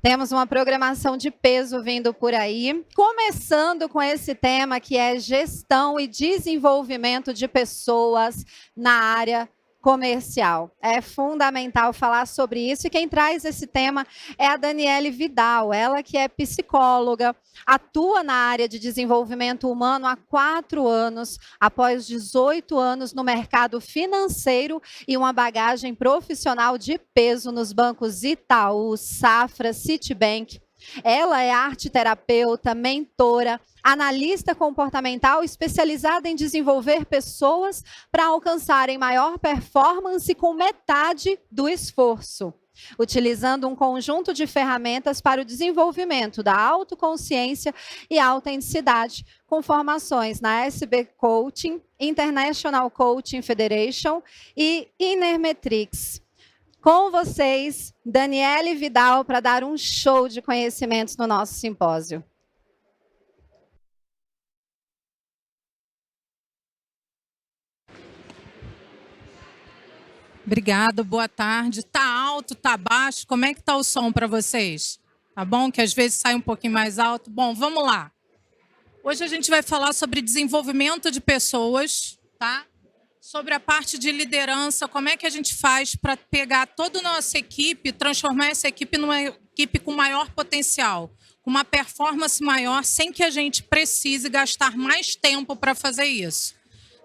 Temos uma programação de peso vindo por aí, começando com esse tema que é gestão e desenvolvimento de pessoas na área comercial. É fundamental falar sobre isso e quem traz esse tema é a Daniele Vidal, ela que é psicóloga, atua na área de desenvolvimento humano há 4 anos, após 18 anos no mercado financeiro e uma bagagem profissional de peso nos bancos Itaú, Safra, Citibank. Ela é arteterapeuta, mentora, analista comportamental especializada em desenvolver pessoas para alcançarem maior performance com metade do esforço, utilizando um conjunto de ferramentas para o desenvolvimento da autoconsciência e autenticidade, com formações na SB Coaching, International Coaching Federation e Innermetrics. Com vocês, Daniele Vidal, para dar um show de conhecimentos no nosso simpósio. Obrigada, boa tarde. Tá alto, tá baixo? Como é que tá o som para vocês? Tá bom? Que às vezes sai um pouquinho mais alto. Bom, vamos lá. Hoje a gente vai falar sobre desenvolvimento de pessoas, tá? Sobre a parte de liderança, como é que a gente faz para pegar toda a nossa equipe, transformar essa equipe numa equipe com maior potencial, com uma performance maior, sem que a gente precise gastar mais tempo para fazer isso.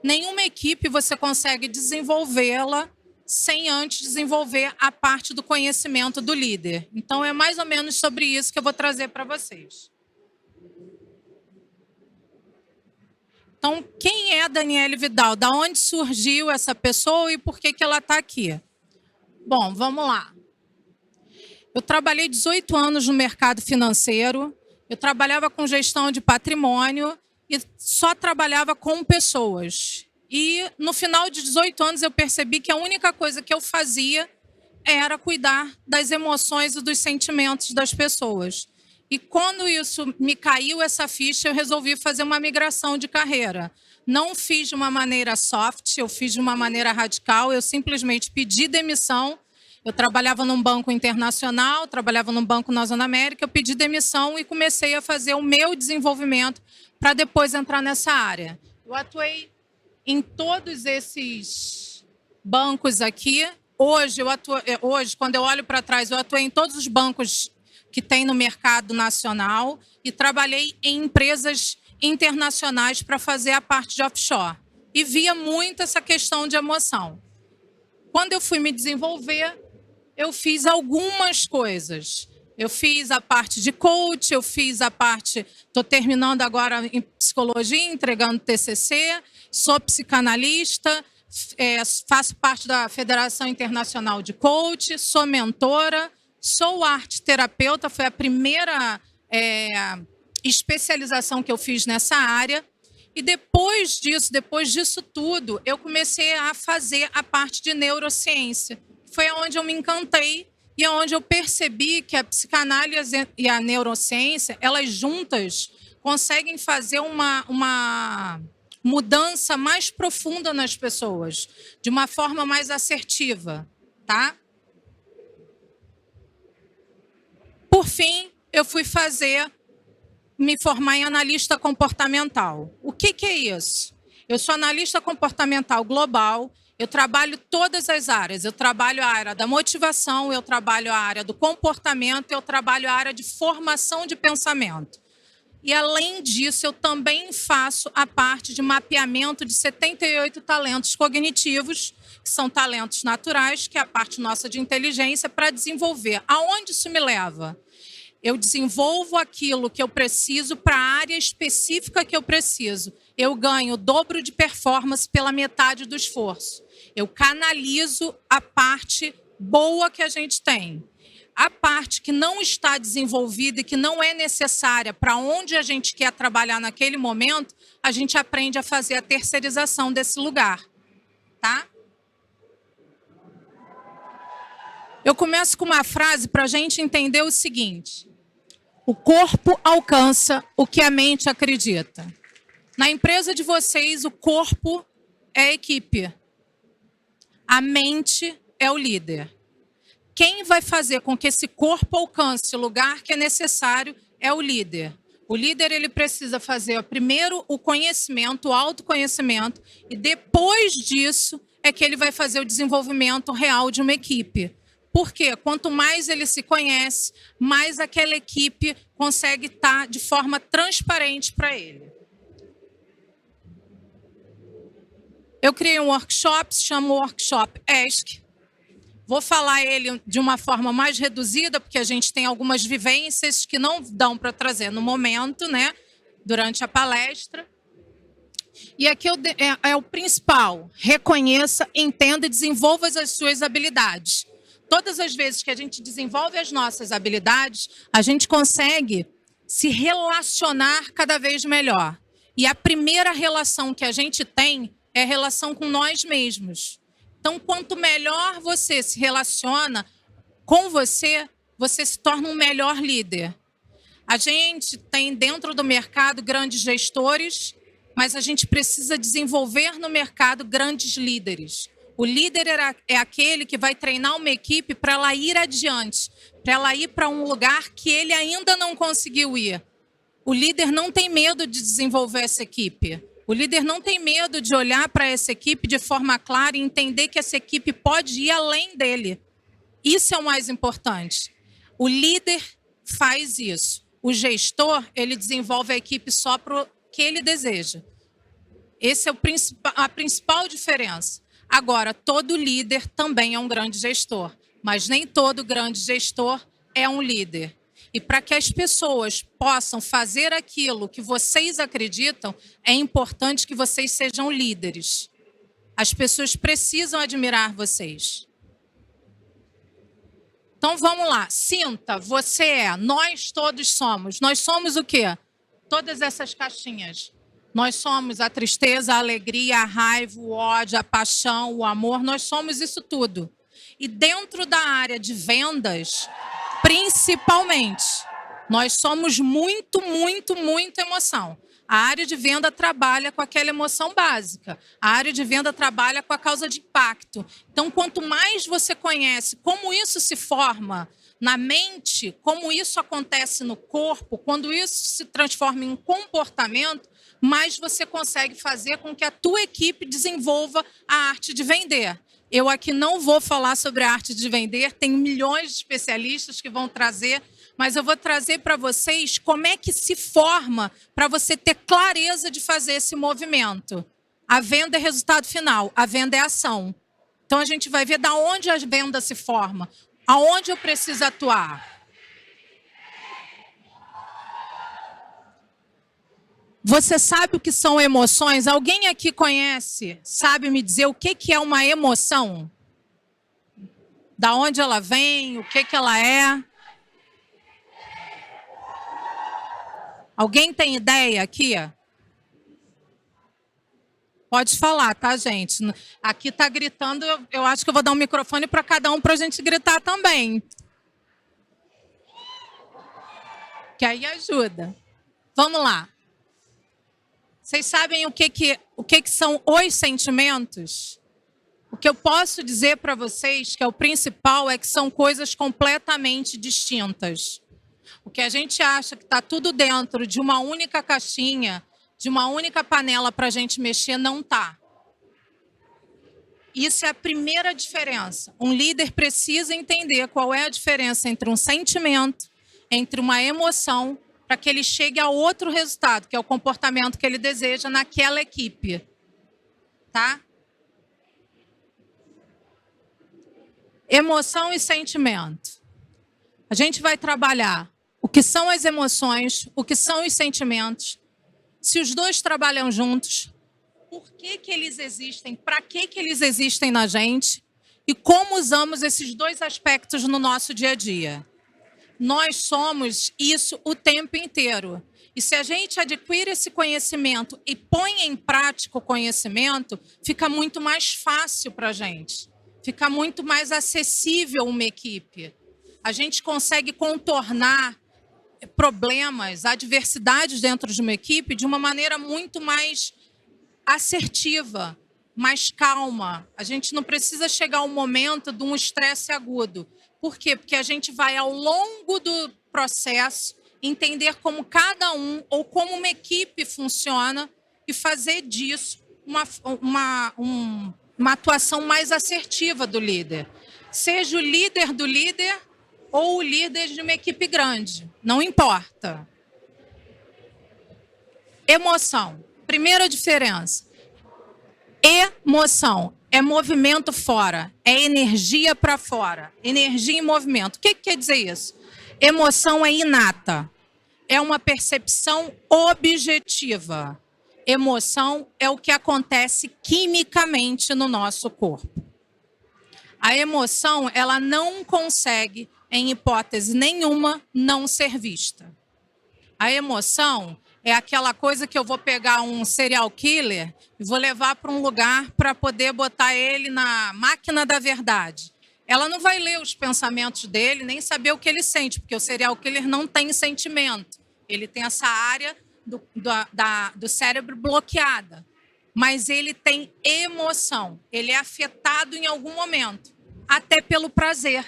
Nenhuma equipe você consegue desenvolvê-la sem antes desenvolver a parte do conhecimento do líder. Então, é mais ou menos sobre isso que eu vou trazer para vocês. Então, quem é a Daniele Vidal? Da onde surgiu essa pessoa e por que ela está aqui? Bom, vamos lá. Eu trabalhei 18 anos no mercado financeiro, eu trabalhava com gestão de patrimônio e só trabalhava com pessoas. E no final de 18 anos eu percebi que a única coisa que eu fazia era cuidar das emoções e dos sentimentos das pessoas. E quando isso me caiu, essa ficha, eu resolvi fazer uma migração de carreira. Não fiz de uma maneira soft, eu fiz de uma maneira radical, eu simplesmente pedi demissão. Eu trabalhava num banco internacional, trabalhava num banco na Zona América, eu pedi demissão e comecei a fazer o meu desenvolvimento para depois entrar nessa área. Eu atuei em todos esses bancos aqui. Hoje, quando eu olho para trás, eu atuei em todos os bancos que tem no mercado nacional e trabalhei em empresas internacionais para fazer a parte de offshore. E via muito essa questão de emoção. Quando eu fui me desenvolver, eu fiz algumas coisas. Eu fiz a parte de coach, eu fiz a parte... Estou terminando agora em psicologia, entregando TCC, sou psicanalista, faço parte da Federação Internacional de Coach, sou mentora, sou arteterapeuta, foi a primeira especialização que eu fiz nessa área. E depois disso tudo, eu comecei a fazer a parte de neurociência. Foi onde eu me encantei e onde eu percebi que a psicanálise e a neurociência, elas juntas conseguem fazer uma mudança mais profunda nas pessoas, de uma forma mais assertiva, tá? Por fim, eu fui me formar em analista comportamental. O que é isso? Eu sou analista comportamental global, eu trabalho todas as áreas. Eu trabalho a área da motivação, eu trabalho a área do comportamento, eu trabalho a área de formação de pensamento. E, além disso, eu também faço a parte de mapeamento de 78 talentos cognitivos, que são talentos naturais, que é a parte nossa de inteligência, para desenvolver. Aonde isso me leva? Eu desenvolvo aquilo que eu preciso para a área específica que eu preciso. Eu ganho o dobro de performance pela metade do esforço. Eu canalizo a parte boa que a gente tem. A parte que não está desenvolvida e que não é necessária para onde a gente quer trabalhar naquele momento, a gente aprende a fazer a terceirização desse lugar. Tá? Eu começo com uma frase para a gente entender o seguinte: o corpo alcança o que a mente acredita. Na empresa de vocês, o corpo é a equipe. A mente é o líder. Quem vai fazer com que esse corpo alcance o lugar que é necessário é o líder. O líder ele precisa fazer primeiro o conhecimento, o autoconhecimento, e depois disso é que ele vai fazer o desenvolvimento real de uma equipe. Por quê? Quanto mais ele se conhece, mais aquela equipe consegue estar de forma transparente para ele. Eu criei um workshop, se chama Workshop ESC. Vou falar ele de uma forma mais reduzida, porque a gente tem algumas vivências que não dão para trazer no momento, né, durante a palestra. E aqui é o principal: reconheça, entenda e desenvolva as suas habilidades. Todas as vezes que a gente desenvolve as nossas habilidades, a gente consegue se relacionar cada vez melhor. E a primeira relação que a gente tem é a relação com nós mesmos. Então, quanto melhor você se relaciona com você, você se torna um melhor líder. A gente tem dentro do mercado grandes gestores, mas a gente precisa desenvolver no mercado grandes líderes. O líder é aquele que vai treinar uma equipe para ela ir adiante, para ela ir para um lugar que ele ainda não conseguiu ir. O líder não tem medo de desenvolver essa equipe. O líder não tem medo de olhar para essa equipe de forma clara e entender que essa equipe pode ir além dele. Isso é o mais importante. O líder faz isso. O gestor, ele desenvolve a equipe só para o que ele deseja. Essa é a principal diferença. Agora, todo líder também é um grande gestor, mas nem todo grande gestor é um líder. E para que as pessoas possam fazer aquilo que vocês acreditam, é importante que vocês sejam líderes. As pessoas precisam admirar vocês. Então vamos lá. Sinta, você é, nós todos somos. Nós somos o quê? Todas essas caixinhas. Nós somos a tristeza, a alegria, a raiva, o ódio, a paixão, o amor. Nós somos isso tudo. E dentro da área de vendas, principalmente, nós somos muito emoção. A área de venda trabalha com aquela emoção básica. A área de venda trabalha com a causa de impacto. Então, quanto mais você conhece como isso se forma na mente, como isso acontece no corpo, quando isso se transforma em comportamento, mais você consegue fazer com que a tua equipe desenvolva a arte de vender. Eu aqui não vou falar sobre a arte de vender, tem milhões de especialistas que vão trazer, mas eu vou trazer para vocês como é que se forma para você ter clareza de fazer esse movimento. A venda é resultado final, a venda é ação. Então a gente vai ver da onde a venda se forma, aonde eu preciso atuar. Você sabe o que são emoções? Alguém aqui conhece, sabe me dizer o que é uma emoção? Da onde ela vem, o que ela é? Alguém tem ideia aqui? Pode falar, tá, gente? Aqui tá gritando, eu acho que eu vou dar um microfone para cada um para a gente gritar também. Que aí ajuda. Vamos lá. Vocês sabem o que são os sentimentos? O que eu posso dizer para vocês, que é o principal, é que são coisas completamente distintas. O que a gente acha que está tudo dentro de uma única caixinha, de uma única panela para a gente mexer, não está. Isso é a primeira diferença. Um líder precisa entender qual é a diferença entre um sentimento, entre uma emoção, para que ele chegue a outro resultado, que é o comportamento que ele deseja naquela equipe. Tá? Emoção e sentimento. A gente vai trabalhar o que são as emoções, o que são os sentimentos. Se os dois trabalham juntos, por que eles existem, para que eles existem na gente e como usamos esses dois aspectos no nosso dia a dia. Nós somos isso o tempo inteiro. E se a gente adquire esse conhecimento e põe em prática o conhecimento, fica muito mais fácil para a gente. Fica muito mais acessível uma equipe. A gente consegue contornar problemas, adversidades dentro de uma equipe de uma maneira muito mais assertiva, mais calma. A gente não precisa chegar ao momento de um estresse agudo. Por quê? Porque a gente vai, ao longo do processo, entender como cada um ou como uma equipe funciona e fazer disso uma atuação mais assertiva do líder. Seja o líder do líder ou o líder de uma equipe grande, não importa. Emoção. Primeira diferença. Emoção é movimento fora, é energia para fora, energia em movimento. O que quer dizer isso? Emoção é inata, é uma percepção objetiva. Emoção é o que acontece quimicamente no nosso corpo. A emoção, ela não consegue, em hipótese nenhuma, não ser vista. A emoção é aquela coisa que eu vou pegar um serial killer e vou levar para um lugar para poder botar ele na máquina da verdade. Ela não vai ler os pensamentos dele, nem saber o que ele sente, porque o serial killer não tem sentimento. Ele tem essa área do cérebro bloqueada. Mas ele tem emoção. Ele é afetado em algum momento, até pelo prazer.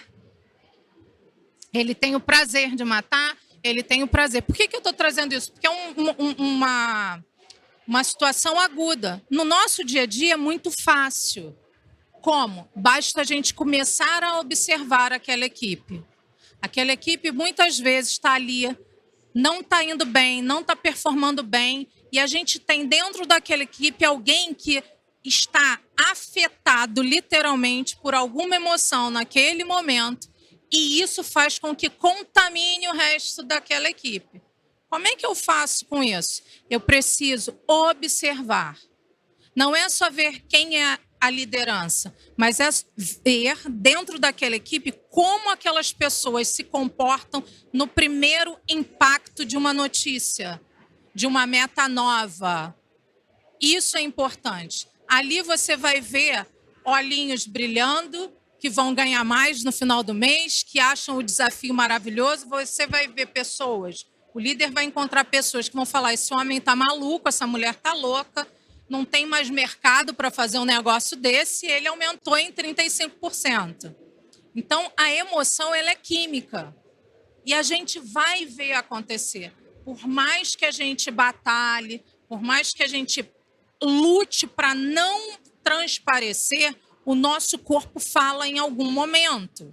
Ele tem o prazer de matar, ele tem o prazer. Por que eu estou trazendo isso? Porque é uma situação aguda. No nosso dia a dia é muito fácil. Como? Basta a gente começar a observar aquela equipe. Aquela equipe muitas vezes está ali, não está indo bem, não está performando bem, e a gente tem dentro daquela equipe alguém que está afetado literalmente por alguma emoção naquele momento, e isso faz com que contamine o resto daquela equipe. Como é que eu faço com isso? Eu preciso observar. Não é só ver quem é a liderança, mas é ver dentro daquela equipe como aquelas pessoas se comportam no primeiro impacto de uma notícia, de uma meta nova. Isso é importante. Ali você vai ver olhinhos brilhando, que vão ganhar mais no final do mês, que acham o desafio maravilhoso. Você vai ver pessoas, o líder vai encontrar pessoas que vão falar: esse homem está maluco, essa mulher está louca, não tem mais mercado para fazer um negócio desse, e ele aumentou em 35%. Então, a emoção, ela é química. E a gente vai ver acontecer. Por mais que a gente batalhe, por mais que a gente lute para não transparecer, o nosso corpo fala em algum momento.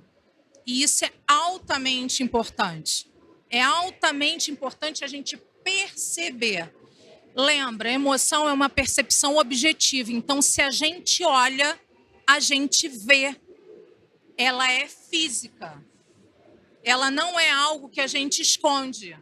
E isso é altamente importante. É altamente importante a gente perceber. Lembra, a emoção é uma percepção objetiva. Então, se a gente olha, a gente vê. Ela é física. Ela não é algo que a gente esconde.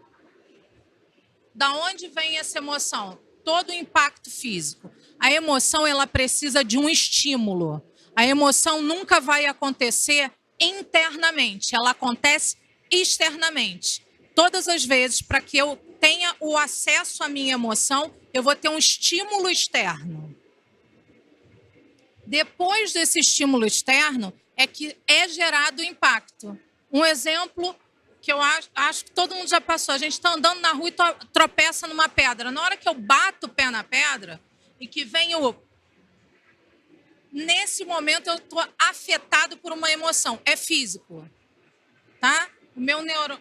Da onde vem essa emoção? Todo o impacto físico. A emoção, ela precisa de um estímulo. A emoção nunca vai acontecer internamente. Ela acontece externamente. Todas as vezes, para que eu tenha o acesso à minha emoção, eu vou ter um estímulo externo. Depois desse estímulo externo, é que é gerado o impacto. Um exemplo que eu acho que todo mundo já passou. A gente está andando na rua e tropeça numa pedra. Na hora que eu bato o pé na pedra e que vem o... Nesse momento, eu estou afetado por uma emoção. É físico. Tá? O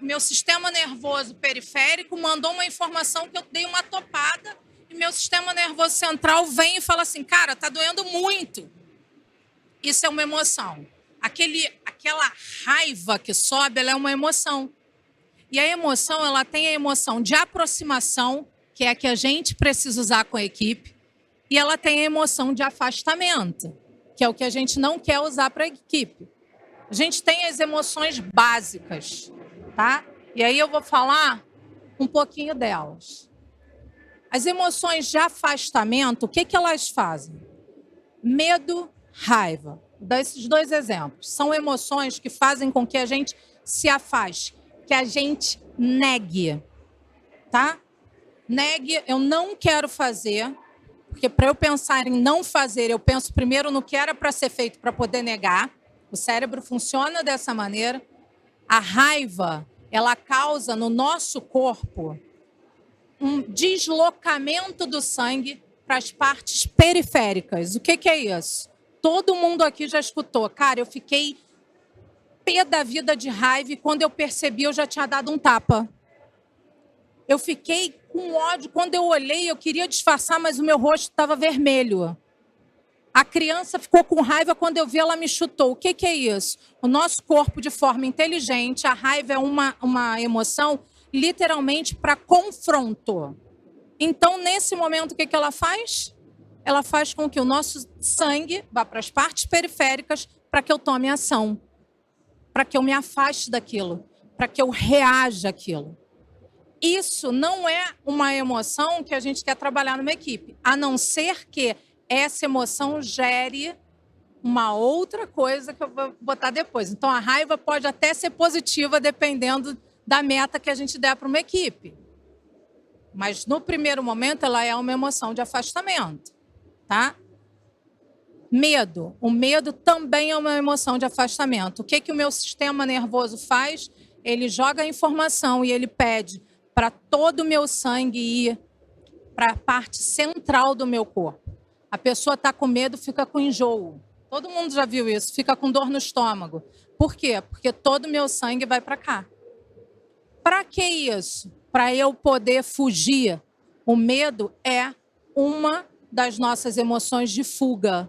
meu sistema nervoso periférico mandou uma informação que eu dei uma topada e meu sistema nervoso central vem e fala assim: cara, tá doendo muito. Isso é uma emoção. Aquela raiva que sobe, ela é uma emoção. E a emoção, ela tem a emoção de aproximação, que é a que a gente precisa usar com a equipe, e ela tem a emoção de afastamento, que é o que a gente não quer usar para a equipe. A gente tem as emoções básicas, tá? E aí eu vou falar um pouquinho delas. As emoções de afastamento, o que elas fazem? Medo, raiva. Vou dar esses dois exemplos. São emoções que fazem com que a gente se afaste, que a gente negue, tá? Negue, eu não quero fazer, porque para eu pensar em não fazer, eu penso primeiro no que era para ser feito para poder negar. O cérebro funciona dessa maneira. A raiva, ela causa no nosso corpo um deslocamento do sangue para as partes periféricas. O que é isso? Todo mundo aqui já escutou. Cara, eu fiquei pé da vida de raiva e quando eu percebi, eu já tinha dado um tapa. Eu fiquei com ódio. Quando eu olhei, eu queria disfarçar, mas o meu rosto estava vermelho. A criança ficou com raiva, quando eu vi, ela me chutou. O que é isso? O nosso corpo, de forma inteligente, a raiva é uma emoção literalmente para confronto. Então, nesse momento, o que ela faz? Ela faz com que o nosso sangue vá para as partes periféricas para que eu tome ação, para que eu me afaste daquilo, para que eu reaja àquilo. Isso não é uma emoção que a gente quer trabalhar numa equipe, a não ser que essa emoção gere uma outra coisa que eu vou botar depois. Então, a raiva pode até ser positiva, dependendo da meta que a gente der para uma equipe. Mas, no primeiro momento, ela é uma emoção de afastamento. Tá? Medo. O medo também é uma emoção de afastamento. O que o meu sistema nervoso faz? Ele joga a informação e ele pede para todo o meu sangue ir para a parte central do meu corpo. A pessoa está com medo, fica com enjoo. Todo mundo já viu isso, fica com dor no estômago. Por quê? Porque todo o meu sangue vai para cá. Para que isso? Para eu poder fugir. O medo é uma das nossas emoções de fuga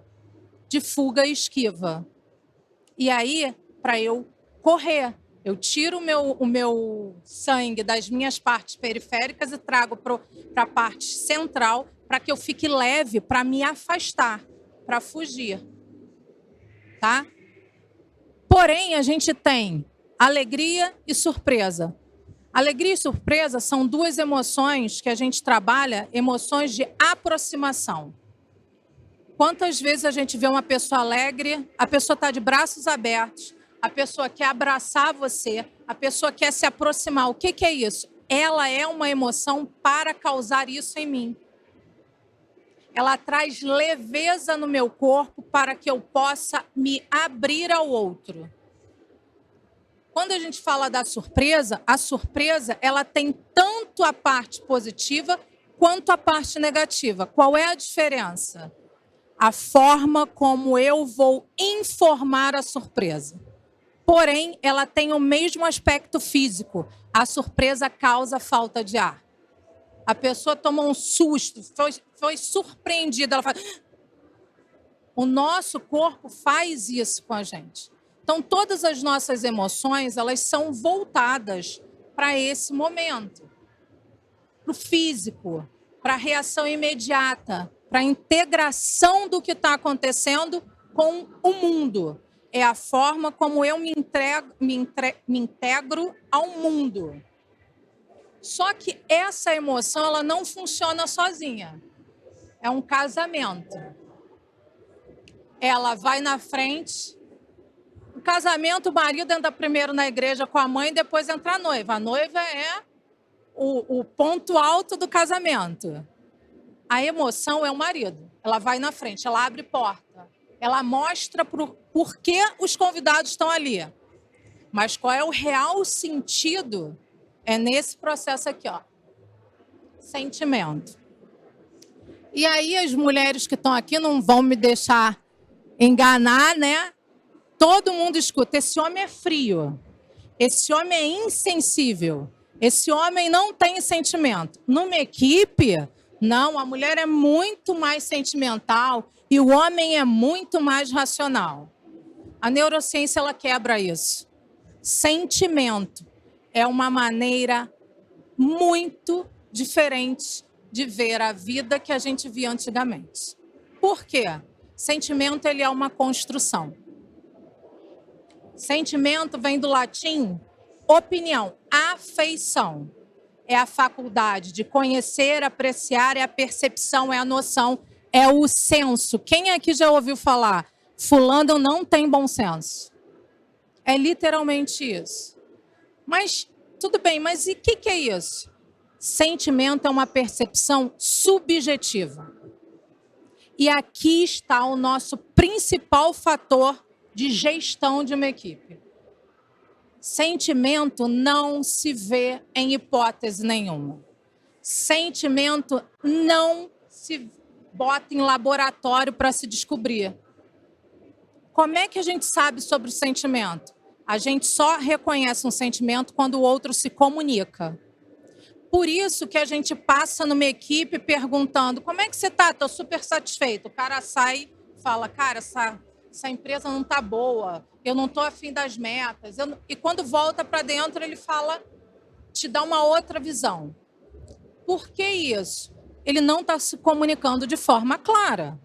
e esquiva. E aí, para eu correr, eu tiro o meu sangue das minhas partes periféricas e trago para a parte central, para que eu fique leve, para me afastar, para fugir. Tá? Porém, a gente tem alegria e surpresa. Alegria e surpresa são duas emoções que a gente trabalha, emoções de aproximação. Quantas vezes a gente vê uma pessoa alegre, a pessoa está de braços abertos, a pessoa quer abraçar você, a pessoa quer se aproximar. O que é isso? Ela é uma emoção para causar isso em mim. Ela traz leveza no meu corpo para que eu possa me abrir ao outro. Quando a gente fala da surpresa, a surpresa ela tem tanto a parte positiva quanto a parte negativa. Qual é a diferença? A forma como eu vou informar a surpresa. Porém, ela tem o mesmo aspecto físico. A surpresa causa falta de ar. A pessoa tomou um susto, foi surpreendida. Ela faz... O nosso corpo faz isso com a gente. Então, todas as nossas emoções, elas são voltadas para esse momento. Para o físico, para a reação imediata, para a integração do que está acontecendo com o mundo. É a forma como eu me integro ao mundo. Só que essa emoção ela não funciona sozinha. É um casamento. Ela vai na frente. O casamento, o marido entra primeiro na igreja com a mãe, depois entra a noiva. A noiva é o ponto alto do casamento. A emoção é o marido. Ela vai na frente, ela abre porta. Ela mostra por que os convidados estão ali. Mas qual é o real sentido? É nesse processo aqui, ó. Sentimento. E aí as mulheres que estão aqui não vão me deixar enganar, né? Todo mundo escuta, esse homem é frio. Esse homem é insensível. Esse homem não tem sentimento. Numa equipe, não, a mulher é muito mais sentimental e o homem é muito mais racional. A neurociência ela quebra isso. Sentimento é uma maneira muito diferente de ver a vida que a gente via antigamente. Por quê? Sentimento ele é uma construção. Sentimento vem do latim opinião, afeição. É a faculdade de conhecer, apreciar, é a percepção, é a noção, é o senso. Quem aqui já ouviu falar? Fulano não tem bom senso. É literalmente isso. Mas, tudo bem, mas e o que é isso? Sentimento é uma percepção subjetiva. E aqui está o nosso principal fator de gestão de uma equipe. Sentimento não se vê em hipótese nenhuma. Sentimento não se bota em laboratório para se descobrir. Como é que a gente sabe sobre o sentimento? A gente só reconhece um sentimento quando o outro se comunica. Por isso que a gente passa numa equipe perguntando: como é que você está? Estou super satisfeito. O cara sai e fala: cara, essa empresa não está boa, eu não estou afim das metas. E quando volta para dentro, ele fala, te dá uma outra visão. Por que isso? Ele não está se comunicando de forma clara.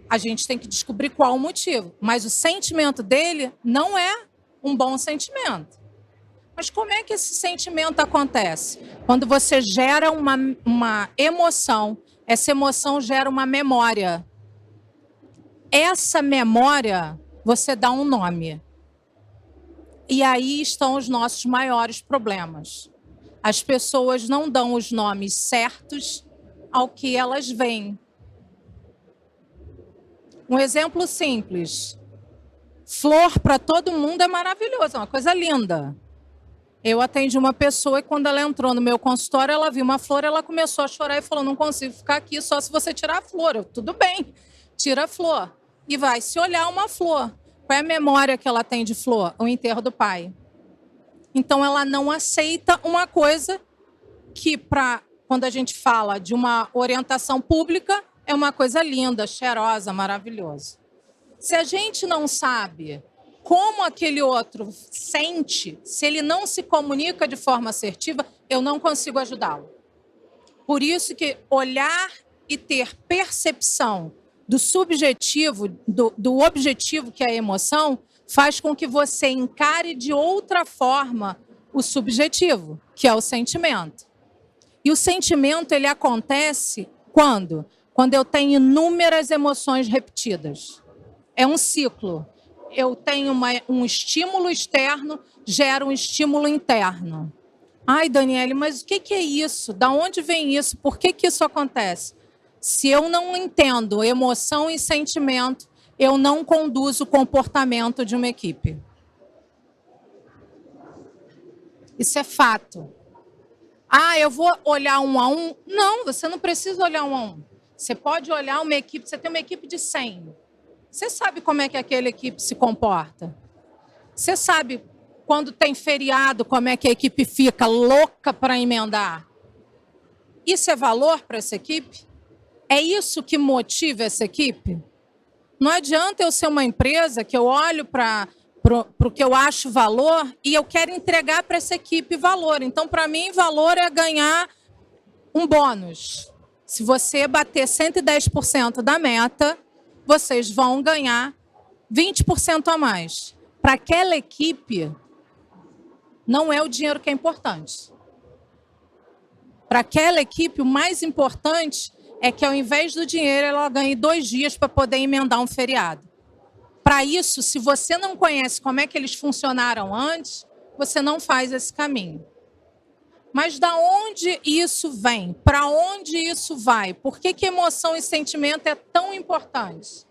A gente tem que descobrir qual o motivo. Mas o sentimento dele não é um bom sentimento. Mas como é que esse sentimento acontece? Quando você gera uma emoção, essa emoção gera uma memória. Essa memória, você dá um nome. E aí estão os nossos maiores problemas. As pessoas não dão os nomes certos ao que elas veem. Um exemplo simples. Flor para todo mundo é maravilhoso, é uma coisa linda. Eu atendi uma pessoa e quando ela entrou no meu consultório, ela viu uma flor, ela começou a chorar e falou: não consigo ficar aqui só se você tirar a flor. Eu, tudo bem, tira a flor. E vai se olhar uma flor. Qual é a memória que ela tem de flor? O enterro do pai. Então ela não aceita uma coisa que, quando a gente fala de uma orientação pública, é uma coisa linda, cheirosa, maravilhosa. Se a gente não sabe como aquele outro sente, se ele não se comunica de forma assertiva, eu não consigo ajudá-lo. Por isso que olhar e ter percepção do subjetivo, do objetivo, que é a emoção, faz com que você encare de outra forma o subjetivo, que é o sentimento. E o sentimento, ele acontece quando? Quando eu tenho inúmeras emoções repetidas. É um ciclo. Eu tenho um estímulo externo, gera um estímulo interno. Ai, Daniele, mas o que é isso? Da onde vem isso? Por que isso acontece? Se eu não entendo emoção e sentimento, eu não conduzo o comportamento de uma equipe. Isso é fato. Ah, eu vou olhar um a um? Não, você não precisa olhar um a um. Você pode olhar uma equipe, você tem uma equipe de 100. Você sabe como é que aquela equipe se comporta? Você sabe quando tem feriado, como é que a equipe fica louca para emendar? Isso é valor para essa equipe? É isso que motiva essa equipe? Não adianta eu ser uma empresa que eu olho para o que eu acho valor e eu quero entregar para essa equipe valor. Então, para mim, valor é ganhar um bônus. Se você bater 110% da meta, vocês vão ganhar 20% a mais. Para aquela equipe, não é o dinheiro que é importante. Para aquela equipe, o mais importante é que, ao invés do dinheiro, ela ganhe 2 dias para poder emendar um feriado. Para isso, se você não conhece como é que eles funcionaram antes, você não faz esse caminho. Mas da onde isso vem? Para onde isso vai? Por que emoção e sentimento é tão importante?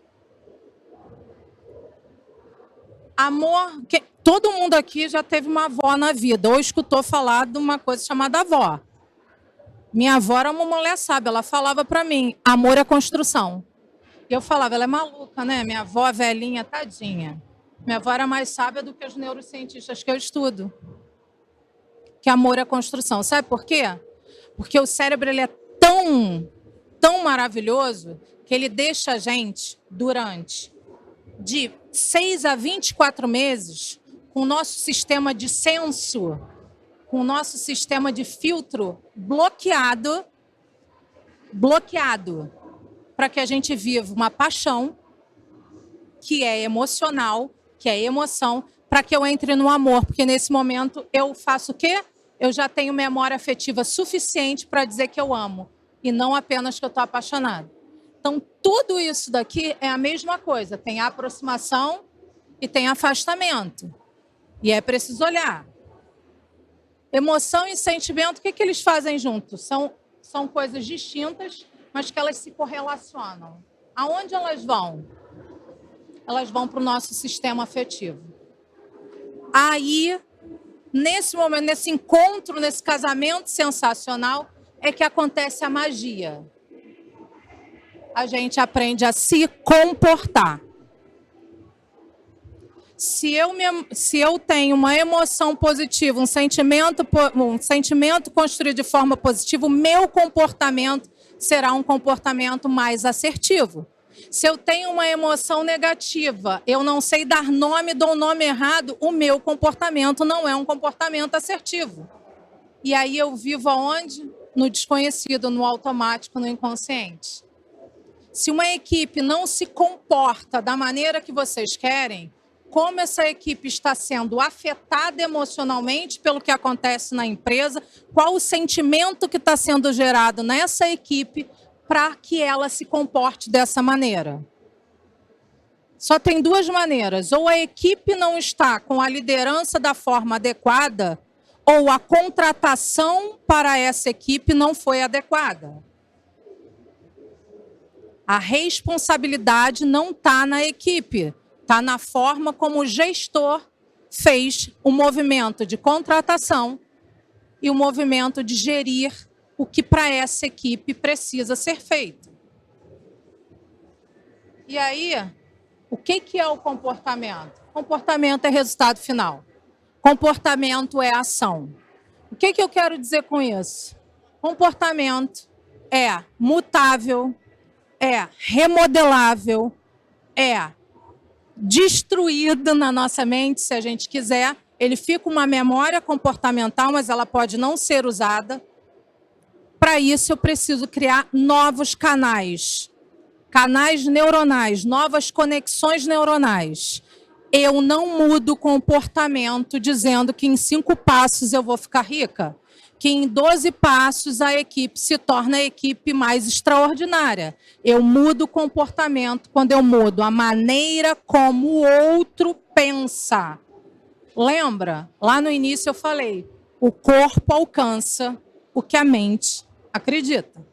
Amor, todo mundo aqui já teve uma avó na vida, ou escutou falar de uma coisa chamada avó. Minha avó era uma mulher sábia, ela falava para mim: amor é construção. E eu falava: ela é maluca, né? Minha avó, velhinha, tadinha. Minha avó era mais sábia do que os neurocientistas que eu estudo. Que amor é construção. Sabe por quê? Porque o cérebro, ele é tão maravilhoso que ele deixa a gente, durante de 6 a 24 meses, com o nosso sistema de senso, com o nosso sistema de filtro bloqueado, para que a gente viva uma paixão que é emocional, que é emoção, para que eu entre no amor, porque nesse momento eu faço o quê? Eu já tenho memória afetiva suficiente para dizer que eu amo, e não apenas que eu estou apaixonada. Então, tudo isso daqui é a mesma coisa. Tem aproximação e tem afastamento. E é preciso olhar. Emoção e sentimento, o que eles fazem juntos? São coisas distintas, mas que elas se correlacionam. Aonde elas vão? Elas vão para o nosso sistema afetivo. Aí, nesse momento, nesse encontro, nesse casamento sensacional, é que acontece a magia. A gente aprende a se comportar. Se eu tenho uma emoção positiva, um sentimento construído de forma positiva, o meu comportamento será um comportamento mais assertivo. Se eu tenho uma emoção negativa, eu não sei dar nome, dou nome errado, o meu comportamento não é um comportamento assertivo. E aí eu vivo aonde? No desconhecido, no automático, no inconsciente. Se uma equipe não se comporta da maneira que vocês querem, como essa equipe está sendo afetada emocionalmente pelo que acontece na empresa, qual o sentimento que está sendo gerado nessa equipe para que ela se comporte dessa maneira. Só tem duas maneiras: ou a equipe não está com a liderança da forma adequada, ou a contratação para essa equipe não foi adequada. A responsabilidade não está na equipe, está na forma como o gestor fez o movimento de contratação e o movimento de gerir o que para essa equipe precisa ser feito. E aí, o que é o comportamento? Comportamento é resultado final. Comportamento é ação. O que eu quero dizer com isso? Comportamento é mutável, é remodelável, é destruído na nossa mente, se a gente quiser. Ele fica uma memória comportamental, mas ela pode não ser usada. Para isso, eu preciso criar novos canais neuronais, novas conexões neuronais. Eu não mudo o comportamento dizendo que em 5 passos eu vou ficar rica, que em 12 passos a equipe se torna a equipe mais extraordinária. Eu mudo o comportamento quando eu mudo a maneira como o outro pensa. Lembra? Lá no início eu falei, o corpo alcança o que a mente acredita.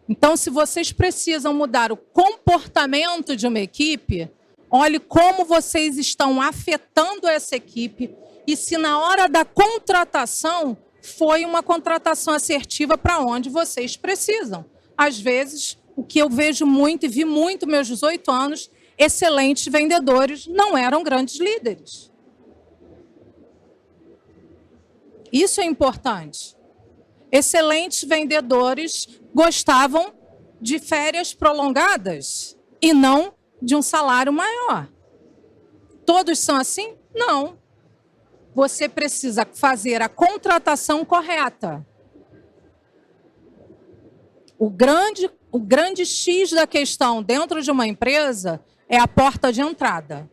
Então, se vocês precisam mudar o comportamento de uma equipe, olhe como vocês estão afetando essa equipe e se na hora da contratação foi uma contratação assertiva para onde vocês precisam. Às vezes, o que eu vejo muito e vi muito meus 18 anos, excelentes vendedores não eram grandes líderes. Isso é importante. Excelentes vendedores gostavam de férias prolongadas e não de um salário maior. Todos são assim? Não. Você precisa fazer a contratação correta. O grande X da questão dentro de uma empresa é a porta de entrada.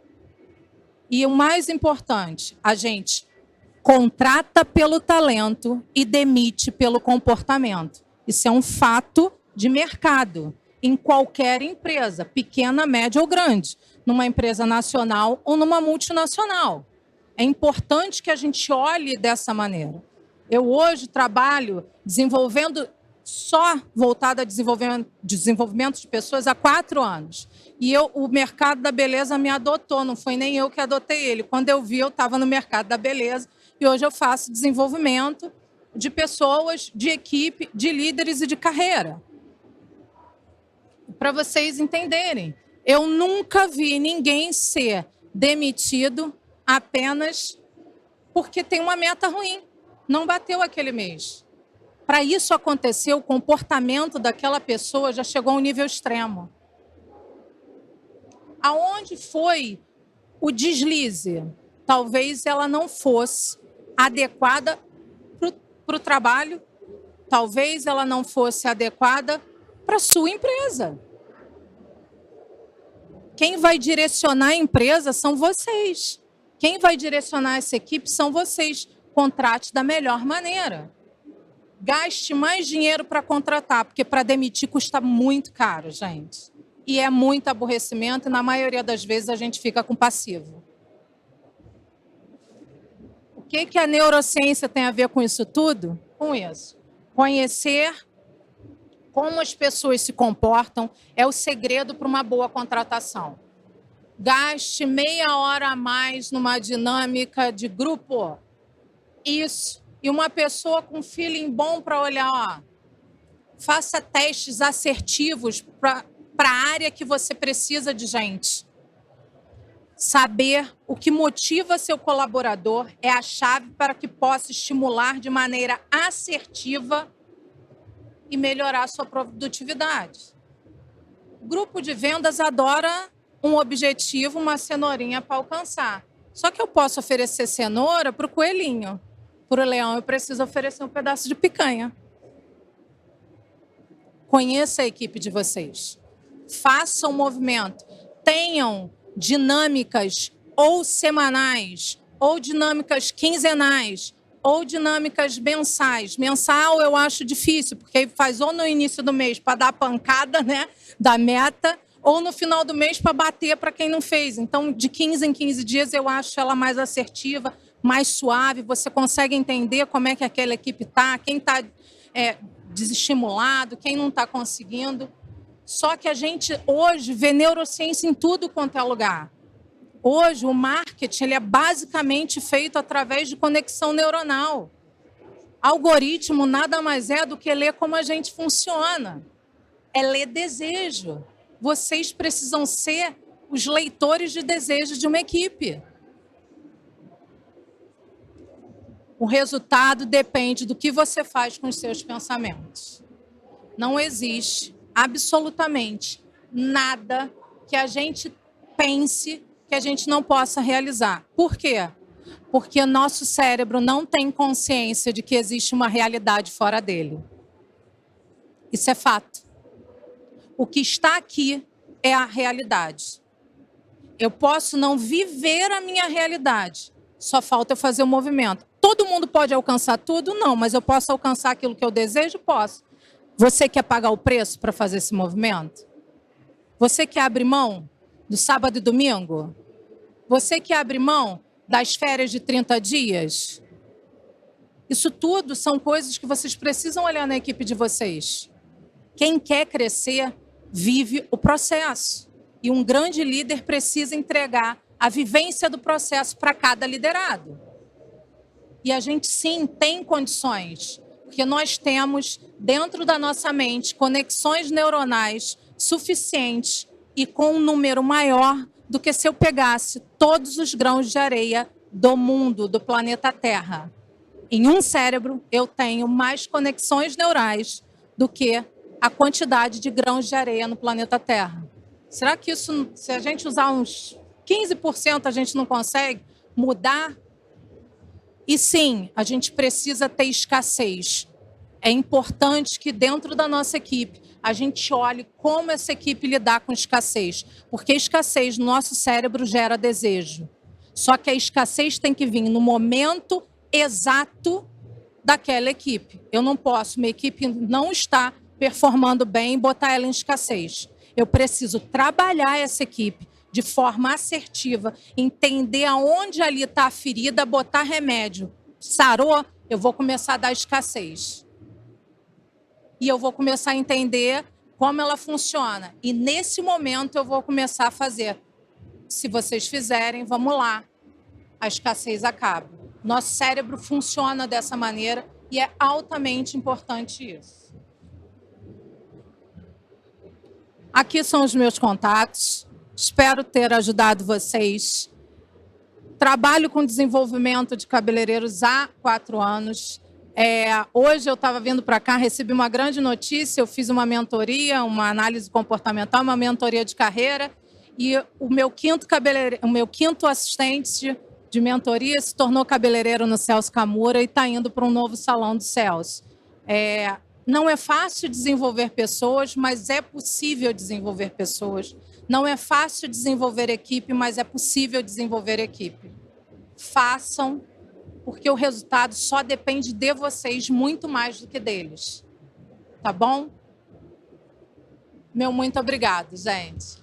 E o mais importante, a gente contrata pelo talento e demite pelo comportamento. Isso é um fato de mercado, em qualquer empresa, pequena, média ou grande, numa empresa nacional ou numa multinacional. É importante que a gente olhe dessa maneira. Eu hoje trabalho desenvolvendo, só voltado a desenvolvimento de pessoas há 4 anos. E o mercado da beleza me adotou, não foi nem eu que adotei ele. Quando eu vi, eu estava no mercado da beleza. E hoje eu faço desenvolvimento de pessoas, de equipe, de líderes e de carreira. Para vocês entenderem, eu nunca vi ninguém ser demitido apenas porque tem uma meta ruim, não bateu aquele mês. Para isso acontecer, o comportamento daquela pessoa já chegou a um nível extremo. Aonde foi o deslize? Talvez ela não fosse adequada para o trabalho, talvez ela não fosse adequada para a sua empresa. Quem vai direcionar a empresa são vocês. Quem vai direcionar essa equipe são vocês. Contrate da melhor maneira. Gaste mais dinheiro para contratar, porque para demitir custa muito caro, gente. E é muito aborrecimento e na maioria das vezes a gente fica com passivo. O que a neurociência tem a ver com isso tudo? Com isso. Conhecer como as pessoas se comportam é o segredo para uma boa contratação. Gaste meia hora a mais numa dinâmica de grupo. Isso. E uma pessoa com feeling bom para olhar, ó. Faça testes assertivos para a área que você precisa de gente. Saber o que motiva seu colaborador é a chave para que possa estimular de maneira assertiva e melhorar sua produtividade. O grupo de vendas adora um objetivo, uma cenourinha para alcançar. Só que eu posso oferecer cenoura para o coelhinho. Para o leão, eu preciso oferecer um pedaço de picanha. Conheça a equipe de vocês. Façam um movimento. Tenham dinâmicas ou semanais, ou dinâmicas quinzenais, ou dinâmicas mensais. Mensal eu acho difícil, porque faz ou no início do mês para dar a pancada, né, da meta, ou no final do mês para bater para quem não fez. Então, de 15 em 15 dias, eu acho ela mais assertiva, mais suave. Você consegue entender como é que aquela equipe está, quem está desestimulado, quem não está conseguindo. Só que a gente hoje vê neurociência em tudo quanto é lugar. Hoje, o marketing ele é basicamente feito através de conexão neuronal. Algoritmo nada mais é do que ler como a gente funciona. É ler desejo. Vocês precisam ser os leitores de desejo de uma equipe. O resultado depende do que você faz com os seus pensamentos. Não existe absolutamente nada que a gente pense que a gente não possa realizar. Por quê? Porque nosso cérebro não tem consciência de que existe uma realidade fora dele. Isso é fato. O que está aqui é a realidade. Eu posso não viver a minha realidade. Só falta eu fazer o movimento. Todo mundo pode alcançar tudo? Não, mas eu posso alcançar aquilo que eu desejo? Posso. Você quer pagar o preço para fazer esse movimento? Você quer abrir mão do sábado e domingo? Você quer abrir mão das férias de 30 dias? Isso tudo são coisas que vocês precisam olhar na equipe de vocês. Quem quer crescer, vive o processo. E um grande líder precisa entregar a vivência do processo para cada liderado. E a gente, sim, tem condições, porque nós temos, dentro da nossa mente, conexões neuronais suficientes e com um número maior do que se eu pegasse todos os grãos de areia do mundo, do planeta Terra. Em um cérebro, eu tenho mais conexões neurais do que a quantidade de grãos de areia no planeta Terra. Será que isso, se a gente usar uns 15%, a gente não consegue mudar? E sim, a gente precisa ter escassez. É importante que dentro da nossa equipe a gente olhe como essa equipe lidar com escassez. Porque escassez no nosso cérebro gera desejo. Só que a escassez tem que vir no momento exato daquela equipe. Eu não posso, minha equipe não está performando bem e botar ela em escassez. Eu preciso trabalhar essa equipe de forma assertiva, entender aonde ali está a ferida, botar remédio. Sarou, eu vou começar a dar escassez. E eu vou começar a entender como ela funciona. E nesse momento eu vou começar a fazer. Se vocês fizerem, vamos lá. A escassez acaba. Nosso cérebro funciona dessa maneira e é altamente importante isso. Aqui são os meus contatos. Espero ter ajudado vocês. Trabalho com desenvolvimento de cabeleireiros há 4 anos. Hoje eu estava vindo para cá, recebi uma grande notícia, eu fiz uma mentoria, uma análise comportamental, uma mentoria de carreira, e o meu quinto assistente de mentoria se tornou cabeleireiro no Celso Camura e está indo para um novo salão do Celso. Não é fácil desenvolver pessoas, mas é possível desenvolver pessoas. Não é fácil desenvolver equipe, mas é possível desenvolver equipe. Façam, porque o resultado só depende de vocês muito mais do que deles. Tá bom? Meu muito obrigado, gente.